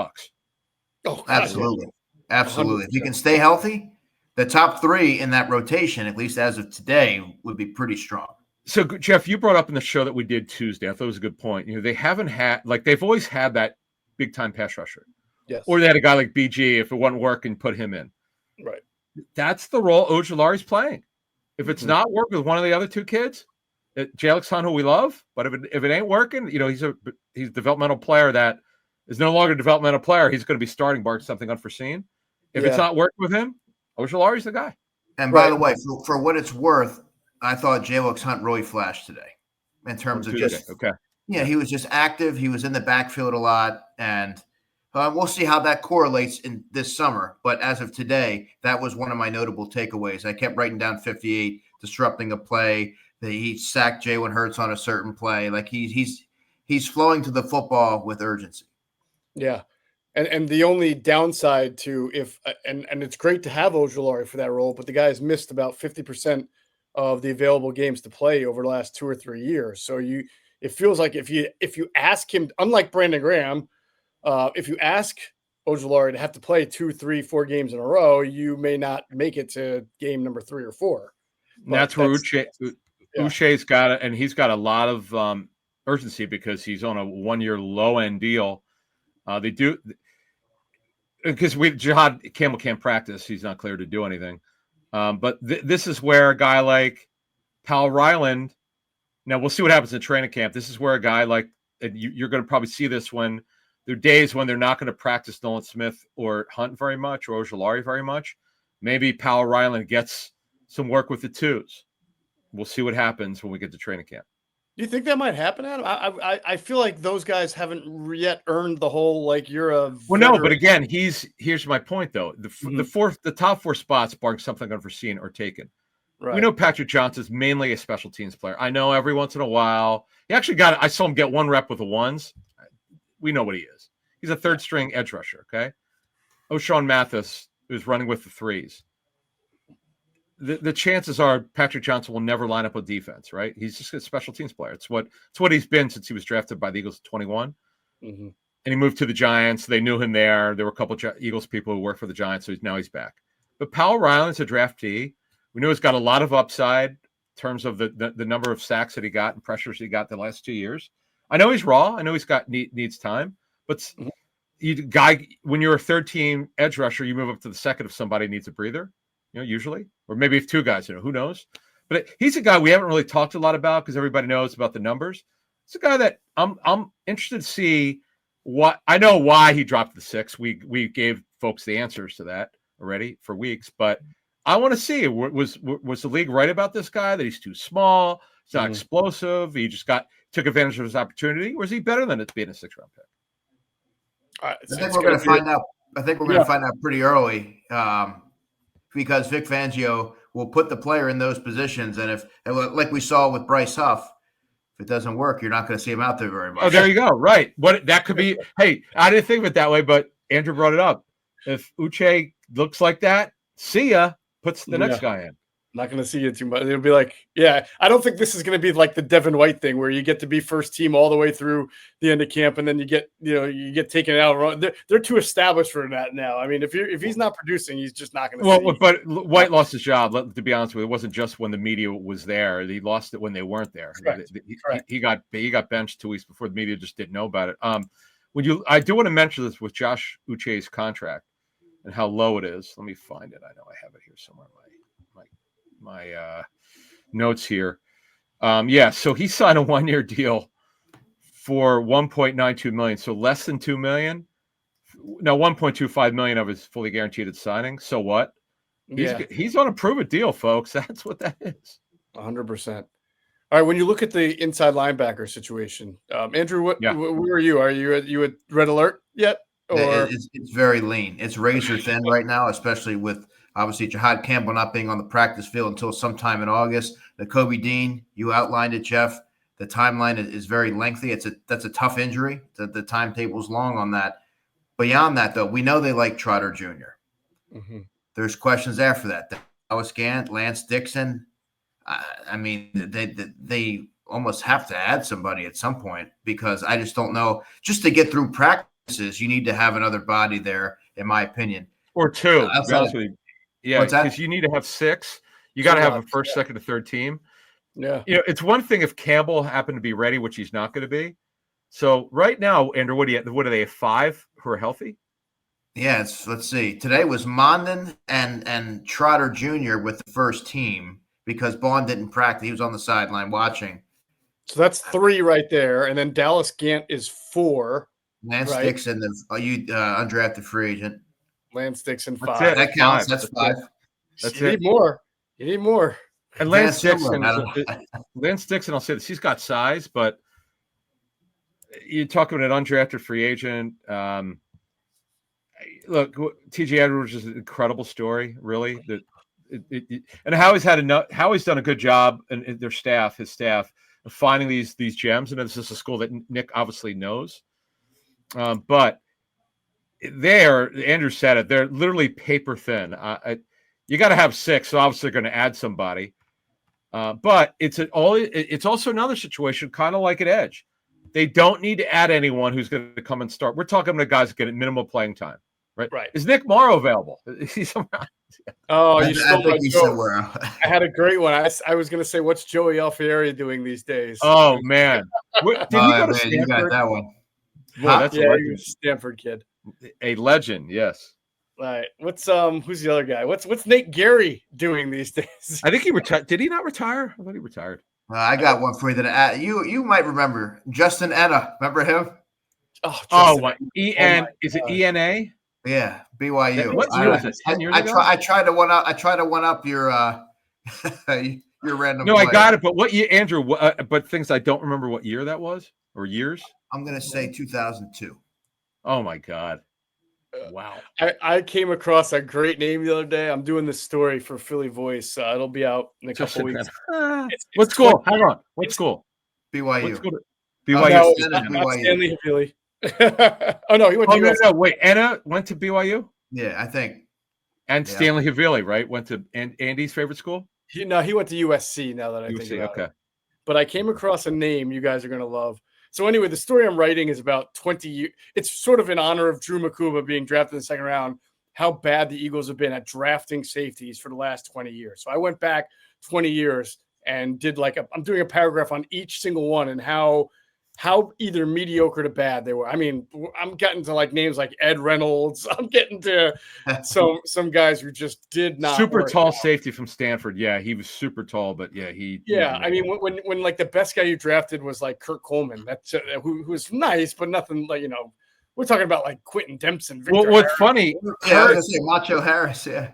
Oh, absolutely. If you can stay healthy, the top 3 in that rotation, at least as of today, would be pretty strong. So, Geoff, you brought up in the show that we did Tuesday, I thought it was a good point. They haven't had, like, they've always had that big time pass rusher. Yes. Or they had a guy like BG, if it wasn't working, put him in. Right. That's the role Ojulari's playing. If it's not working with one of the other two kids, Jalen Hunt, who we love, but if it ain't working, he's a developmental player that is no longer a developmental player. He's going to be starting, barring something unforeseen. If it's not working with him, Ojulari's the guy. And by the way, for what it's worth, I thought Jalen Hunt really flashed today in terms of just he was just active. He was in the backfield a lot, and we'll see how that correlates in this summer. But as of today, that was one of my notable takeaways. I kept writing down 58, disrupting a play. He sacked Jalen Hurts on a certain play. Like he's flowing to the football with urgency. Yeah. And the only downside to and it's great to have Ojulari for that role, but the guy has missed about 50% of the available games to play over the last 2 or 3 years. So it feels like if you ask him, unlike Brandon Graham, if you ask Ojulari to have to play 2, 3, 4 games in a row, you may not make it to game number 3 or 4. That's where Uche's got it, and he's got a lot of urgency because he's on a 1-year low-end deal. They do because Jihad Campbell can't practice; he's not cleared to do anything. But this is where a guy like Powell Ryland. Now we'll see what happens in training camp. This is where a guy like you're going to probably see this when there are days when they're not going to practice Nolan Smith or Hunt very much or Ojulari very much. Maybe Powell Ryland gets some work with the twos. We'll see what happens when we get to training camp. Do you think that might happen, Adam? I feel like those guys haven't yet earned the whole you're a veteran. Well, no, but again, here's my point though. The top 4 spots, barring something unforeseen, are taken. Right. We know Patrick Johnson's mainly a special teams player. I know every once in a while he actually I saw him get 1 rep with the ones. We know what he is. He's a 3rd string edge rusher. Okay, O'Shawn Mathis is running with the 3s. The chances are Patrick Johnson will never line up with defense, right? He's just a special teams player. It's what he's been since he was drafted by the Eagles at 21. Mm-hmm. And he moved to the Giants. They knew him there. There were a couple of Eagles people who worked for the Giants, so now he's back. But Powell Ryland's a draftee. We know he's got a lot of upside in terms of the number of sacks that he got and pressures he got the last 2 years. I know he's raw. I know he's got needs time. But when you're a 3rd-team edge rusher, you move up to the 2nd if somebody needs a breather. Usually, or maybe if 2 guys, who knows? But he's a guy we haven't really talked a lot about because everybody knows about the numbers. It's a guy that I'm interested to see what I know why he dropped the 6. We gave folks the answers to that already for weeks, but I want to see was the league right about this guy that he's too small, he's not explosive, he just took advantage of his opportunity, or is he better than it being a 6th-round pick? I think we're going to find out. I think we're going to find out pretty early. Because VicFangio will put the player in those positions. And like we saw with Bryce Huff, if it doesn't work, you're not going to see him out there very much. Oh, there you go. Right. That could be, hey, I didn't think of it that way, but Andrew brought it up. If Uche looks like that, see ya, puts the next guy in. Not going to see you too much. It'll be I don't think this is going to be like the Devin White thing where you get to be 1st team all the way through the end of camp and then you get taken out. They're too established for that now. I mean, if he's not producing, he's just not going to. Well, but White lost his job. To be honest with you, it wasn't just when the media was there. He lost it when they weren't there. Correct. He got benched 2 weeks before the media just didn't know about it. I do want to mention this with Josh Uche's contract and how low it is. Let me find it. I know I have it here somewhere. My notes here. So he signed a 1-year deal for $1.92 million. So less than $2 million. No, $1.25 million of his fully guaranteed at signing. So what? He's on a prove-it deal, folks. That's what that is. 100%. All right. When you look at the inside linebacker situation, Andrew, where are you? Are you at red alert yet? Or it's very lean. It's razor thin right now, especially with obviously Jihad Campbell not being on the practice field until sometime in August. The Kobe Dean, you outlined it, Geoff. The timeline is very lengthy. That's a tough injury. The timetable's long on that. Beyond that, though, we know they like Trotter Jr. Mm-hmm. There's questions after that. Dallas Gant, Lance Dixon. I mean, they almost have to add somebody at some point because I just don't know. Just to get through practices, you need to have another body there, in my opinion. Or 2. Yeah, because you need to have 6. You got to have a 1st, 2nd, or 3rd team. Yeah. It's one thing if Campbell happened to be ready, which he's not going to be. So right now, Andrew, what do they have 5 who are healthy? Yeah, let's see. Today was Mondon and Trotter Jr. with the first team because Bond didn't practice. He was on the sideline watching. So that's 3 right there. And then Dallas Gant is 4. Lance right? Dixon, the undrafted free agent. Lance Dixon, That's 5. it. That counts. 5. That's 5. That's you it. need more. You need more. And Lance Dan Dixon, Silver, Lance Dixon, I'll say this, he's got size, but you're talking about an undrafted free agent. Look, TJ Edwards is an incredible story, really. And Howie's done a good job, and his staff, of finding these gems. And this is a school that Nick obviously knows. But Andrew said it, they're literally paper thin. You got to have 6, so obviously they're going to add somebody. But it's also another situation, kind of like at Edge. They don't need to add anyone who's going to come and start. We're talking about guys getting minimal playing time, right? Right. Is Nick Morrow available? He's around. Oh, you stole my joke. somewhere. I had a great one. I was going to say, what's Joey Alfieri doing these days? Oh man, did he go to man, Stanford? you got that one. Boy, that's yeah, he was a Stanford kid. a legend. Yes, All right. Who's the other guy? What's Nate Gary doing these days? I think he retired. Did he not retire? I thought he retired. I got one for you that you might remember. Justin Etta. Remember him? Oh, What? EN? Is it ENA? Yeah, BYU. What year was it? 10 years ago? I tried to one up your your random. No, player. I got it. But what year, Andrew? But things I don't remember what year that was or years. I'm gonna say 2002. Oh my God! Wow. I came across a great name the other day. I'm doing this story for Philly Voice. It'll be out in a couple weeks. What school? Hang on. What school? BYU. What school? No, BYU. not Stanley Havili. Oh no, he went to No. Wait, Anna went to BYU. Yeah, I think. And Stanley Havili, right? Went to Andy's favorite school. He went to USC. Now that I think about it. But I came across a name you guys are going to love. So anyway, the story I'm writing is about 20 years. It's sort of in honor of Drew Makuba being drafted in the second round, how bad the Eagles have been at drafting safeties for the last 20 years. So I went back 20 years and did I'm doing a paragraph on each single one and how either mediocre to bad they were. I mean, I'm getting to names like Ed Reynolds. I'm getting to some guys who just did not super work tall out. safety from Stanford. Yeah, he was super tall, but yeah, I mean, when the best guy you drafted was Kurt Coleman, that's who was nice, but nothing we're talking about Quentin Dempson. Well, what's funny? Yeah, I was gonna say Macho Harris. Yeah.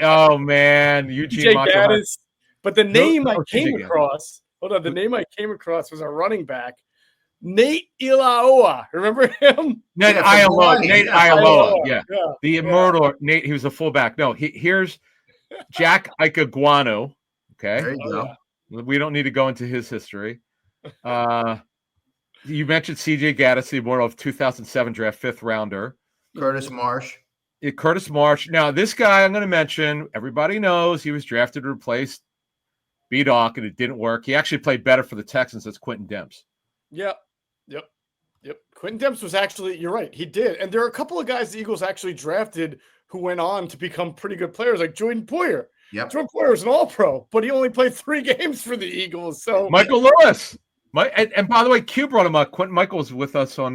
Oh man, Eugene Macho Harris. But the name I came across. Hold on, the name I came across was a running back. Nate Ilaoa, remember him? Nate Ialoa, yeah. The immortal Nate. He was a fullback. No, here's Jack Ikaguanu. Okay, there you go. We don't need to go into his history. You mentioned CJ Gaddis, the immortal of 2007 draft, 5th rounder. Curtis Marsh. Curtis Marsh. Now, this guy I'm going to mention. Everybody knows he was drafted to replace B-Doc, and it didn't work. He actually played better for the Texans. That's Quentin Demps. Yep. Quentin Demps was actually, you're right, he did. And there are a couple of guys the Eagles actually drafted who went on to become pretty good players, like Jordan Poyer. Yep. Jordan Poyer was an all-pro, but he only played 3 games for the Eagles. So Michael Lewis. And by the way, Q brought him up. Quentin Michael was with us on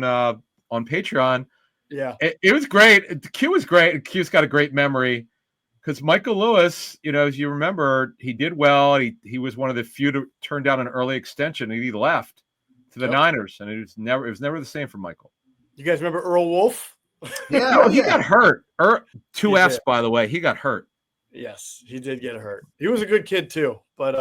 Patreon. Yeah. It was great. Q was great. Q's got a great memory because Michael Lewis, as you remember, he did well. He was one of the few to turn down an early extension, and he left to the Niners, and it was never the same for Michael. You guys remember Earl Wolf? Yeah, he got hurt. 2 F's, by the way. He got hurt. Yes, he did get hurt. He was a good kid too, but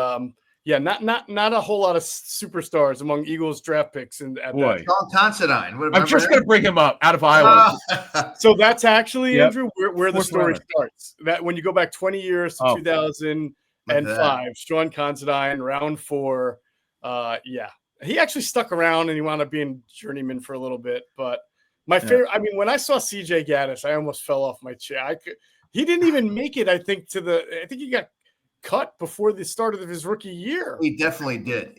not a whole lot of superstars among Eagles draft picks. And Sean Considine. I'm just going to bring him up out of Iowa. So that's actually Andrew where the story starts. That when you go back 20 years to 2005, Sean Considine, round 4. He actually stuck around and he wound up being journeyman for a little bit. But my favorite, when I saw CJ Gaddis, I almost fell off my chair. He didn't even make it, I think he got cut before the start of his rookie year. He definitely did.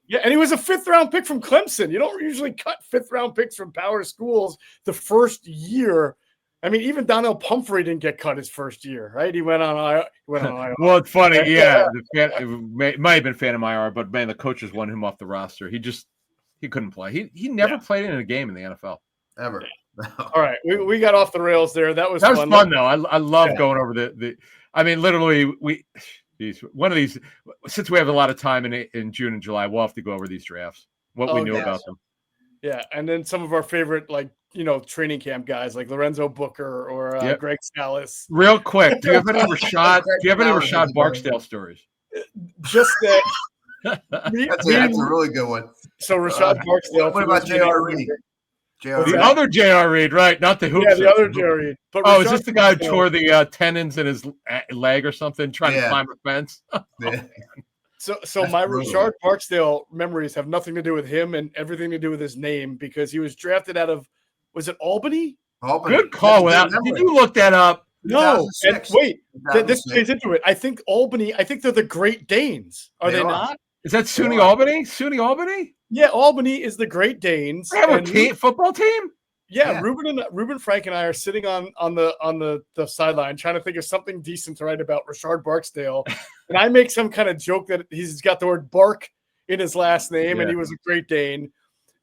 Yeah, and he was a 5th round pick from Clemson. You don't usually cut 5th round picks from power schools the first year I mean, even Donnell Pumphrey didn't get cut his first year, right? He went on IR. Well, it's funny. Yeah, it might have been Phantom IR, but man, the coaches wanted him off the roster. He couldn't play. He never played in a game in the NFL ever. All right, we got off the rails there. That was fun though. I love going over the. I mean, literally, one of these. Since we have a lot of time in June and July, we'll have to go over these drafts. What we knew about them. Yeah, and then some of our favorite, training camp guys like Lorenzo Booker or Greg Salas. Real quick, do you have any Rashad Barksdale stories? Just that. That's a really good one. So Rashad Barksdale. What about J.R. Reed? The other J.R. Reed, right? Not the hoop. Yeah, the other J.R. Reed. Is this the guy who tore the tendons in his leg or something, trying to climb a fence? So my Rashad Barksdale memories have nothing to do with him and everything to do with his name, because he was drafted out of, was it Albany? Good call. Did you look that up? No. And wait, this plays into it. I think Albany. I think they're the Great Danes. Are they not? Is that SUNY Albany? SUNY Albany? Yeah, Albany is the Great Danes. They have a football team. Yeah, Ruben Frank and I are sitting on the sideline trying to think of something decent to write about Rashad Barksdale, and I make some kind of joke that he's got the word "bark" in his last name, and he was a Great Dane.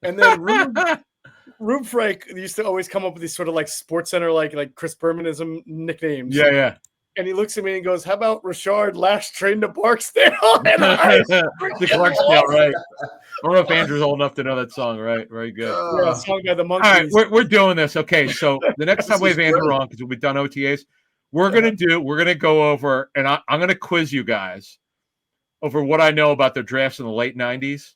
And then Ruben Frank used to always come up with these sort of like Sports Center like Chris Bermanism nicknames. Yeah. And he looks at me and goes, "How about Rashad last train to Barksdale?" And the Barksdale, right? I don't know if Andrew's old enough to know that song, right? Very good. Yeah, song by the Monkeys. All right, we're doing this. Okay, so the next time we have Andrew on, because we've done OTAs, we're gonna go over, and I'm gonna quiz you guys over what I know about their drafts in the late '90s.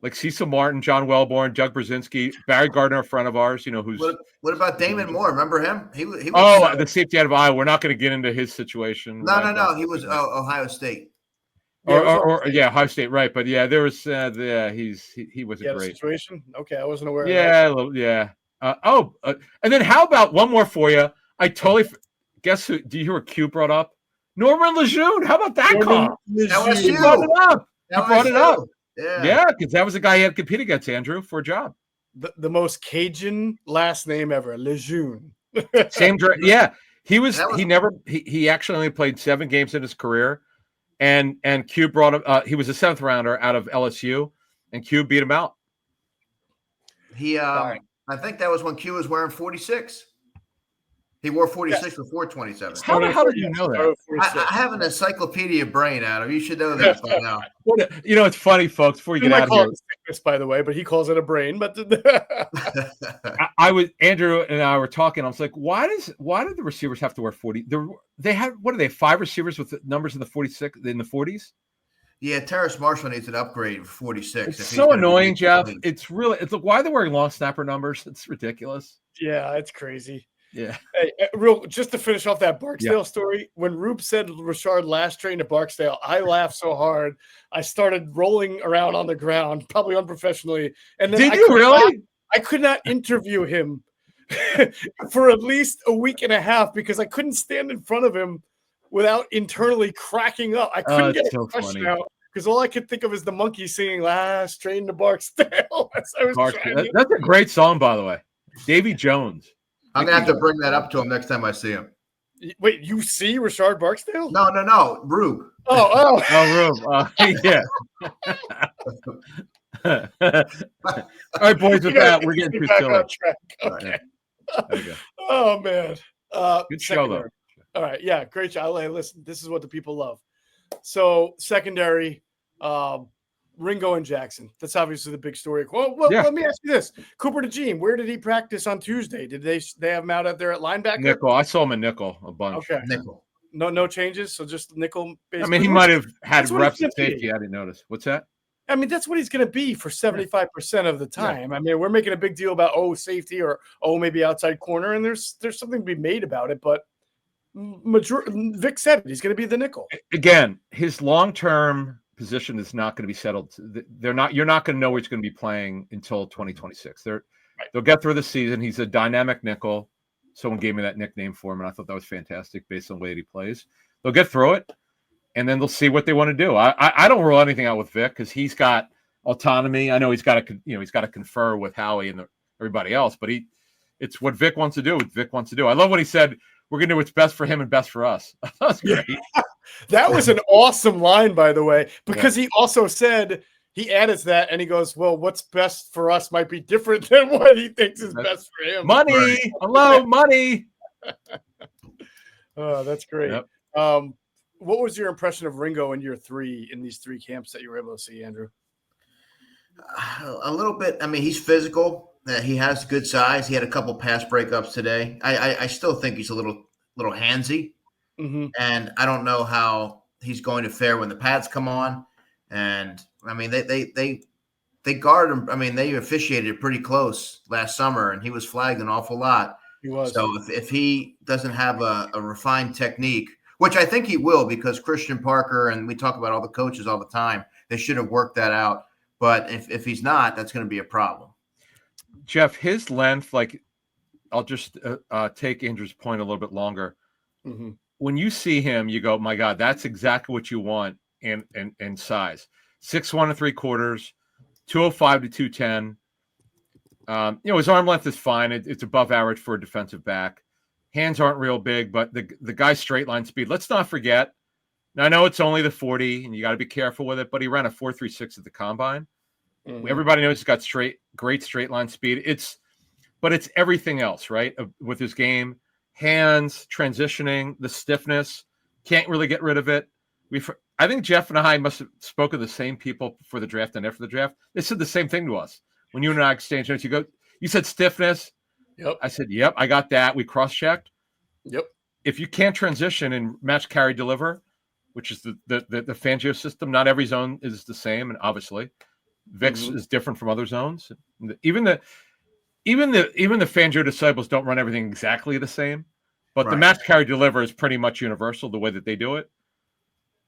Like Cecil Martin, John Wellborn, Doug Brzezinski, Barry Gardner, a friend of ours, who's. What about Damon Moore? Remember him? He was the safety out of Iowa. We're not going to get into his situation. No. He was Ohio State. Ohio State, right? But there was he was a great situation. Okay, I wasn't aware. of that. And then how about one more for you? I totally guess who? Do you hear what Q brought up? Norman Lejeune. How about that call? He brought it up. Yeah, because that was the guy he had to compete against, Andrew, for a job. The most Cajun last name ever, Lejeune. Same draft. Yeah, he actually only played 7 games in his career, and Q brought him. He was a 7th rounder out of LSU, and Q beat him out. I think that was when Q was wearing 46. He wore 46 before 27. How the hell did you know that? I have an encyclopedia brain, Adam. You should know that by now. It's funny, folks. Before you get out of here, sickness, by the way, but he calls it a brain. But Andrew and I were talking. I was like, why did the receivers have to wear 40? They had 5 receivers with numbers in the 46 in the 40s? Yeah, Terrace Marshall needs an upgrade for 46. It's so annoying, Geoff. It's why are they wearing long snapper numbers? It's ridiculous. Yeah, it's crazy. Yeah. Hey, just to finish off that Barksdale story, when Rube said Rashard last train to Barksdale, I laughed so hard I started rolling around on the ground, probably unprofessionally. And then I could not interview him for at least a week and a half because I couldn't stand in front of him without internally cracking up. I couldn't get a question out because all I could think of is the monkey singing "Last Train to Barksdale." That's a great song, by the way. Davy Jones. I'm going to have to bring that up to him next time I see him. Wait, you see Rashard Barksdale? No. Rube. Rube. Yeah. All right, boys, with that, we're getting too silly. Okay. Oh, man. Good show, though. All right. Yeah, great job. Listen, this is what the people love. So, secondary, Ringo and Jackson. That's obviously the big story. Well, let me ask you this. Cooper DeJean, where did he practice on Tuesday? Did they have him out there at linebacker? Nickel. I saw him in nickel a bunch. Okay. Nickel. No changes? So just nickel. I mean, he might have had reps at safety. I didn't notice. What's that? I mean, that's what he's going to be for 75% of the time. Yeah. I mean, we're making a big deal about, safety or, maybe outside corner, and there's something to be made about it, but Vic said it. He's going to be the nickel. Again, his long-term position is not going to be settled. You're not going to know where he's going to be playing until 2026. They'll get through the season. He's a dynamic nickel. Someone gave me that nickname for him, and I thought that was fantastic based on the way that he plays. They'll get through it, and then they'll see what they want to do. I don't rule anything out with Vic because he's got autonomy. I know he's got to confer with Howie and everybody else, but It's what Vic wants to do. What Vic wants to do. I love what he said. We're going to do what's best for him and best for us. That was great. That was an awesome line, by the way, because he also said, he added to that and he goes, well, what's best for us might be different than what he thinks is best for him. Money. Right. Hello, money. Oh, that's great. Yep. What was your impression of Ringo in year 3 in these 3 camps that you were able to see, Andrew? A little bit. I mean, he's physical. He has good size. He had a couple pass breakups today. I still think he's a little handsy. Mm-hmm. And I don't know how he's going to fare when the pads come on. And I mean, they guard him. I mean, they officiated pretty close last summer, and he was flagged an awful lot. He was. So if he doesn't have a refined technique, which I think he will, because Christian Parker, and we talk about all the coaches all the time, they should have worked that out. But if he's not, that's going to be a problem. Geoff, his length, like, I'll just take Andrew's point a little bit longer. Mm-hmm. When you see him, you go, my God, that's exactly what you want in size. 6'1 3/4, 205 to 210. His arm length is fine. It's above average for a defensive back. Hands aren't real big, but the guy's straight line speed. Let's not forget. Now, I know it's only the 40, and you got to be careful with it, but he ran a 4.36 at the combine. Mm-hmm. Everybody knows he's got great straight line speed. It's everything else, right? With his game, hands, transitioning, the stiffness, can't really get rid of it. I think Geoff and I must have spoken to the same people before the draft and after the draft. They said the same thing to us. When you and I exchanged notes, you said stiffness. Yep. I said, yep, I got that. We cross-checked. Yep. If you can't transition and match, carry, deliver, which is the Fangio system, not every zone is the same, and obviously Vic's is different from other zones. Even the Fangio disciples don't run everything exactly the same, but the match, carry, deliver is pretty much universal the way that they do it.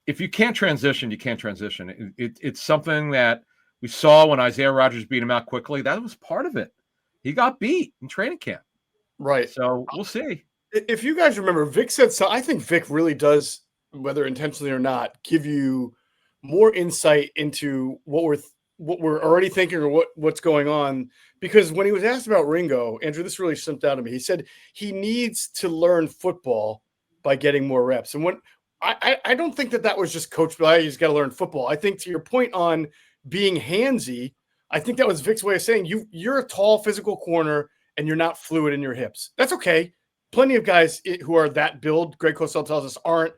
If you can't transition, you can't transition. It's something that we saw when Isaiah Rodgers beat him out quickly. That was part of it. He got beat in training camp. Right. So we'll see. If you guys remember, Vic said so. I think Vic really does, whether intentionally or not, give you more insight into what we're already thinking or what's going on. Because when he was asked about Ringo, Andrew, this really jumped out at me. He said he needs to learn football by getting more reps. And when I don't think that was just coach, but he's got to learn football. I think to your point on being handsy, I think that was Vic's way of saying you're a tall physical corner and you're not fluid in your hips. That's okay. Plenty of guys who are that build, Greg Cosell tells us, aren't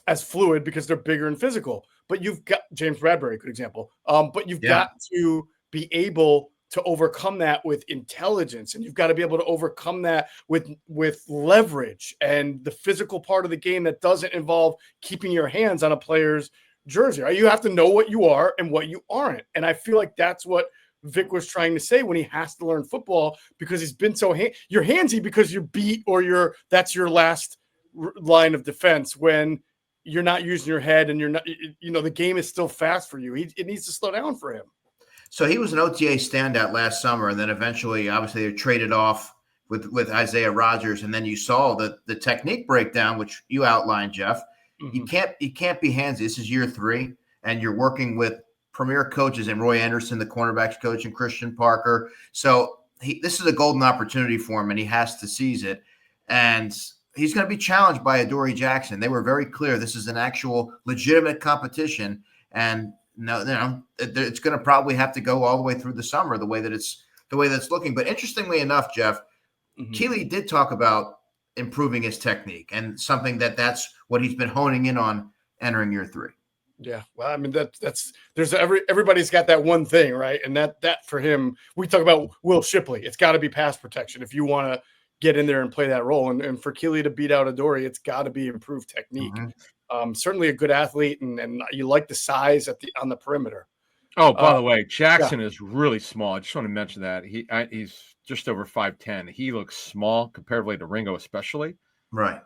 as fluid because they're bigger and physical. But you've got James Bradbury, good example. But you've got to be able to overcome that with intelligence, and you've got to be able to overcome that with leverage and the physical part of the game that doesn't involve keeping your hands on a player's jersey. Right? You have to know what you are and what you aren't. And I feel like that's what Vic was trying to say when he has to learn football, because he's been so you're handsy because you're beat or that's your last line of defense when you're not using your head and you're not, the game is still fast for you. It needs to slow down for him. So he was an OTA standout last summer, and then eventually, obviously, they traded off with Isaiah Rodgers, and then you saw the technique breakdown, which you outlined, Geoff. Mm-hmm. You can't be handsy. This is year 3, and you're working with premier coaches and Roy Anderson, the cornerbacks coach, and Christian Parker. So this is a golden opportunity for him, and he has to seize it. And he's going to be challenged by Adoree Jackson. They were very clear. This is an actual legitimate competition, and it's going to probably have to go all the way through the summer the way that's looking. But interestingly enough, Geoff, Keeley did talk about improving his technique, and something that's what he's been honing in on entering year 3. Yeah, well, I mean everybody's got that one thing, right? And that for him, we talk about Will Shipley. It's got to be pass protection if you want to get in there and play that role. And for Keeley to beat out Adoree, it's got to be improved technique. Certainly a good athlete, and you like the size on the perimeter. Oh, by the way, Jackson is really small. I just want to mention that he's just over 5'10". He looks small comparatively to Ringo, especially. Right.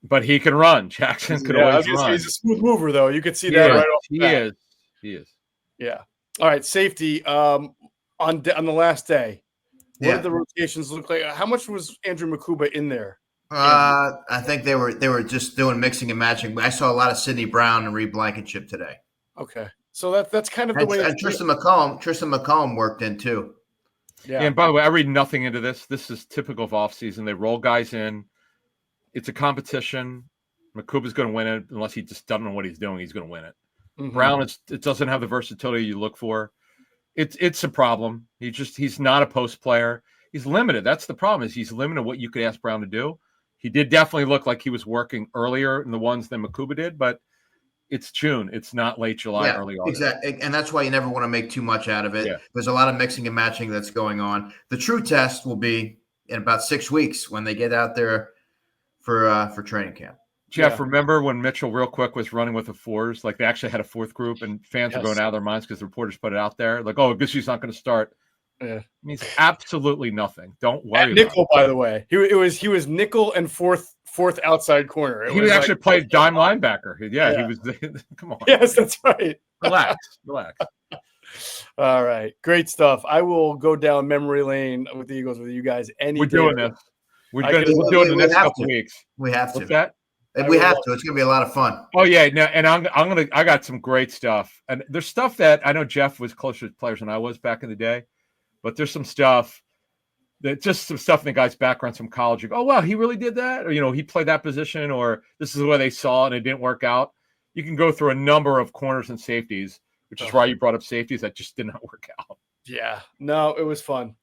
But he can run. Jackson could always run. He's a smooth mover, though. You could see that right off the bat. He is. Yeah. All right, safety. On the last day, what did the rotations look like? How much was Andrew Makuba in there? I think they were just doing mixing and matching. I saw a lot of Sidney Brown and Reed Blankenship today. Okay, so that's kind of the way. And Tristan McCollum worked in too. Yeah. And by the way, I read nothing into this. This is typical of offseason. They roll guys in. It's a competition. Makuba's going to win it unless he just doesn't know what he's doing. He's going to win it. Mhm. Brown, it doesn't have the versatility you look for. It's a problem. He's not a post player. He's limited. That's the problem. Is he's limited what you could ask Brown to do. He did definitely look like he was working earlier in the ones than Makuba did, but it's June. It's not late July, early August. Exactly. And that's why you never want to make too much out of it. Yeah. There's a lot of mixing and matching that's going on. The true test will be in about 6 weeks when they get out there for training camp. Geoff, remember when Mitchell real quick was running with the fours? Like they actually had a fourth group and fans were going out of their minds because the reporters put it out there. Like, oh, I guess he's not going to start. Yeah. It means absolutely nothing. Don't worry. Nickel, by the way. He was nickel and fourth outside corner. He actually played dime linebacker. Yeah, he was. Come on. Yes, that's right. Relax. All right, great stuff. I will go down memory lane with the Eagles with you guys. We're doing this. We're doing it the next couple weeks. We have to. What's that? We have to. It's going to be a lot of fun. Oh yeah, no, and I got some great stuff, and there's stuff that I know Geoff was closer to players than I was back in the day, but there's some stuff in the guy's background, some college. You go, oh wow, he really did that, or he played that position, or this is the way they saw it and it didn't work out. You can go through a number of corners and safeties, which is why you brought up safeties that just did not work out. Yeah, no, it was fun.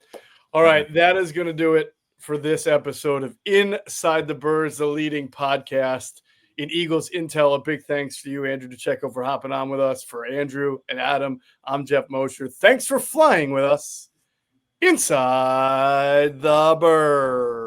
All right, that is going to do it for this episode of Inside the Birds, the leading podcast in Eagles Intel. A big thanks to you, Andrew DiCecco, for hopping on with us. For Andrew and Adam, I'm Geoff Mosher. Thanks for flying with us inside the Birds.